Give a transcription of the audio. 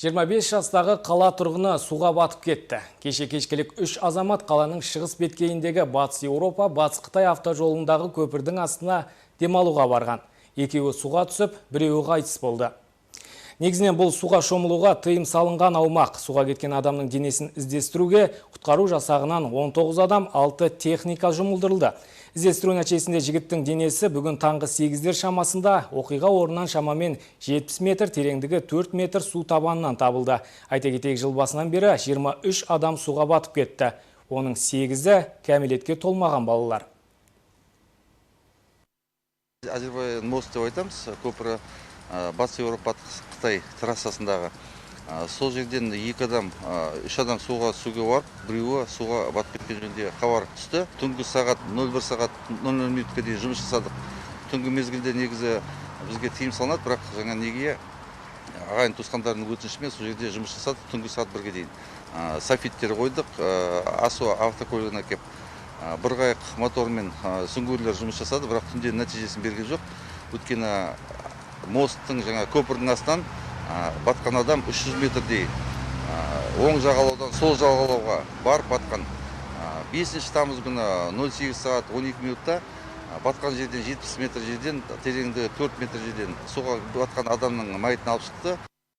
25 жастағы қала тұрғыны суға батып кетті. Кеше кешкілік 3 азамат қаланың шығыс беткейіндегі Батыс Еуропа, Батыс Қытай автожолындағы көпірдің астына демалуға барған. Екеуі суға түсіп, біреуі қайтыс болды. Негізінен бұл суға шомылуға тыйым салынған аумақ. Суға кеткен адамның денесін іздестіруге құтқару жасағынан 19 адам, 6 техника жұмылдырылды. Іздестіру нәтижесінде жігіттің денесі бүгін таңғы 8-дер шамасында оқиға орнынан шамамен 70 метр, тереңдігі 4 метр су табанынан табылды. Айта кетейік, жыл басынан бері 23 адам суға батып кетті. Оның 8-і кәмелетке толмаған балалар. Азербайжан мост деп айтамыз, көпірі Батыс Еуропа Қытай трассасындағы. Сол жерден 2 адам, 3 адам суға барып, біреуі суға батып кеткен жөнінде хабар түсті. Түнгі сағат 01 сағат 00 минутқа дейін жұмыс жасадық. Түнгі мезгілде негізі бізге тыйым салынады, бірақ жаңа неге ағайын туысқандардың өтінішімен сол жерде жұмыс жасадық түнгі сағат 1-ге дейін. Софиттер қойдық, АСО автокөлігіне кеп бір қайық мотормен сүңгуірлер жұмыс жасады, бірақ түнде нәтижесін берген жоқ. Өйткені мосттың жаңа көпірдің астынан батқан адам 300 метрдей оң жағалаудан сол жағалауға барып батқан. 5 тамыз күні 08 сағат 12 минутта батқан жерден 70 метр жерден, тереңдігі 4 метр жерден суға батқан адамның мәйітін алып шықты.